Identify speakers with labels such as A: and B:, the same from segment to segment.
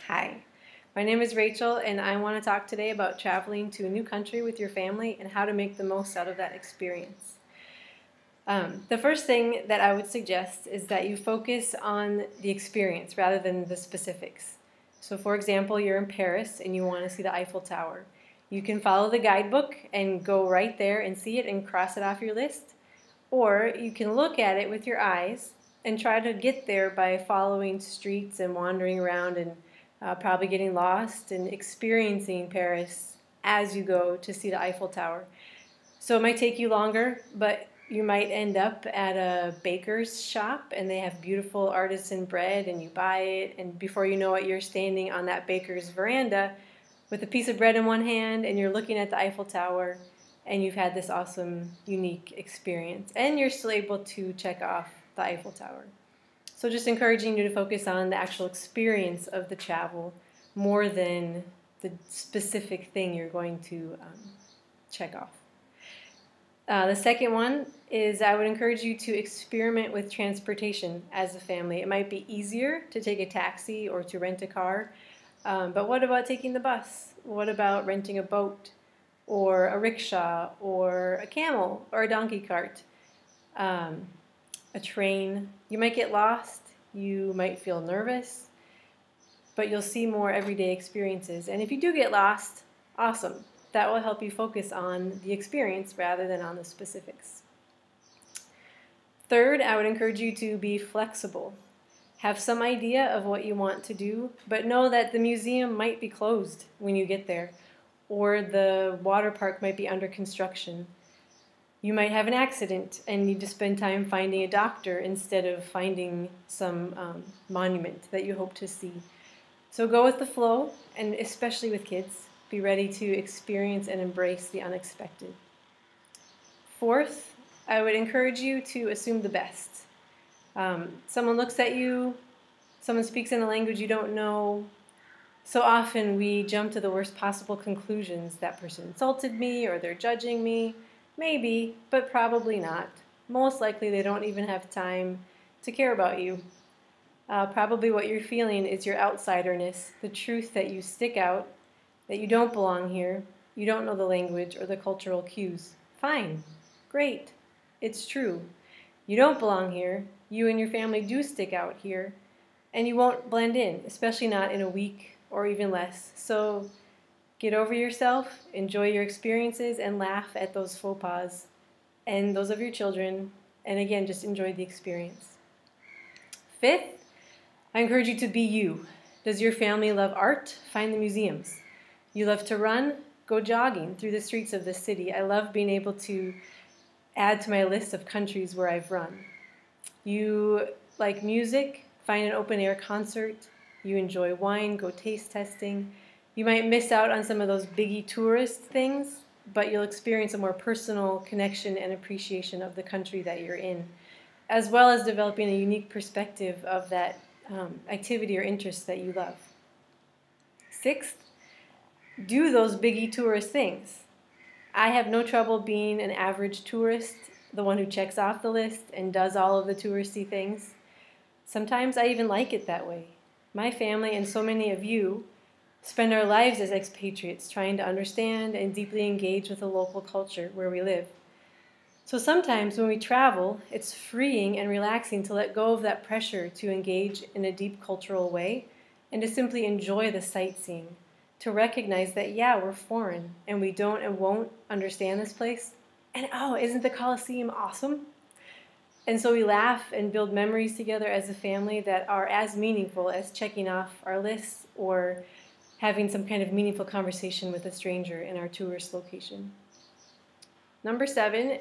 A: Hi, my name is Rachel and I want to talk today about traveling to a new country with your family and how to make the most out of that experience. The first thing that I would suggest is that you focus on the experience rather than the specifics. So for example, you're in Paris and you want to see the Eiffel Tower. You can follow the guidebook and go right there and see it and cross it off your list. Or you can look at it with your eyes and try to get there by following streets and wandering around and probably getting lost and experiencing Paris as you go to see the Eiffel Tower. So it might take you longer, but you might end up at a baker's shop and they have beautiful artisan bread and you buy it, and before you know it, you're standing on that baker's veranda with a piece of bread in one hand and you're looking at the Eiffel Tower and you've had this awesome, unique experience. And you're still able to check off the Eiffel Tower. So just encouraging you to focus on the actual experience of the travel more than the specific thing you're going to check off. The second one is I would encourage you to experiment with transportation as a family. It might be easier to take a taxi or to rent a car, but what about taking the bus? What about renting a boat or a rickshaw or a camel or a donkey cart? A train. You might get lost, you might feel nervous, but you'll see more everyday experiences. And if you do get lost, awesome. That will help you focus on the experience rather than on the specifics. Third, I would encourage you to be flexible. Have some idea of what you want to do, but know that the museum might be closed when you get there, or the water park might be under construction. You might have an accident and need to spend time finding a doctor instead of finding some monument that you hope to see. So go with the flow, and especially with kids, be ready to experience and embrace the unexpected. Fourth, I would encourage you to assume the best. Someone looks at you, someone speaks in a language you don't know. So often we jump to the worst possible conclusions. That person insulted me, or they're judging me. Maybe, but probably not. Most likely they don't even have time to care about you. Probably what you're feeling is your outsiderness, the truth that you stick out, that you don't belong here, you don't know the language or the cultural cues. Fine, great, it's true. You don't belong here, you and your family do stick out here, and you won't blend in, especially not in a week or even less. So get over yourself, enjoy your experiences, and laugh at those faux pas and those of your children, and again, just enjoy the experience. Fifth, I encourage you to be you. Does your family love art? Find the museums. You love to run? Go jogging through the streets of the city. I love being able to add to my list of countries where I've run. You like music? Find an open-air concert. You enjoy wine? Go taste testing. You might miss out on some of those biggie tourist things, but you'll experience a more personal connection and appreciation of the country that you're in, as well as developing a unique perspective of that activity or interest that you love. Sixth, do those biggie tourist things. I have no trouble being an average tourist, the one who checks off the list and does all of the touristy things. Sometimes I even like it that way. My family and so many of you spend our lives as expatriates trying to understand and deeply engage with the local culture where we live. So sometimes when we travel, it's freeing and relaxing to let go of that pressure to engage in a deep cultural way and to simply enjoy the sightseeing, to recognize that, yeah, we're foreign and we don't and won't understand this place. And oh, isn't the Colosseum awesome? And so we laugh and build memories together as a family that are as meaningful as checking off our lists or having some kind of meaningful conversation with a stranger in our tourist location. Number 7,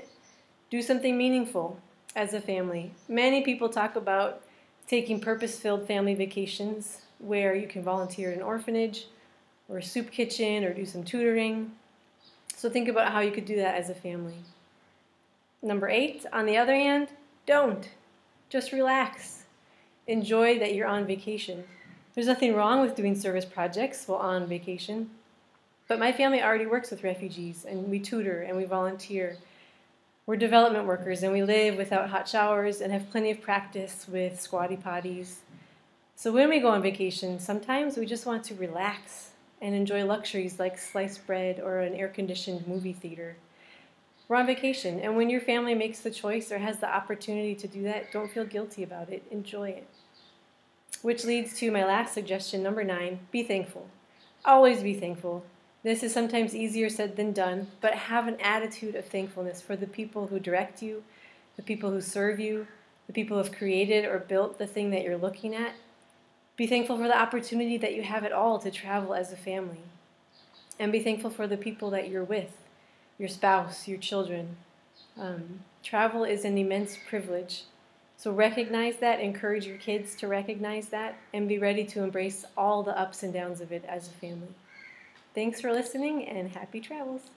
A: do something meaningful as a family. Many people talk about taking purpose-filled family vacations where you can volunteer at an orphanage or a soup kitchen or do some tutoring. So think about how you could do that as a family. Number 8, on the other hand, don't. Just relax. Enjoy that you're on vacation. There's nothing wrong with doing service projects while on vacation, but my family already works with refugees, and we tutor and we volunteer. We're development workers, and we live without hot showers and have plenty of practice with squatty potties. So when we go on vacation, sometimes we just want to relax and enjoy luxuries like sliced bread or an air-conditioned movie theater. We're on vacation, and when your family makes the choice or has the opportunity to do that, don't feel guilty about it. Enjoy it. Which leads to my last suggestion, number 9, be thankful. Always be thankful. This is sometimes easier said than done, but have an attitude of thankfulness for the people who direct you, the people who serve you, the people who have created or built the thing that you're looking at. Be thankful for the opportunity that you have at all to travel as a family. And be thankful for the people that you're with, your spouse, your children. Travel is an immense privilege. So recognize that, encourage your kids to recognize that, and be ready to embrace all the ups and downs of it as a family. Thanks for listening, and happy travels.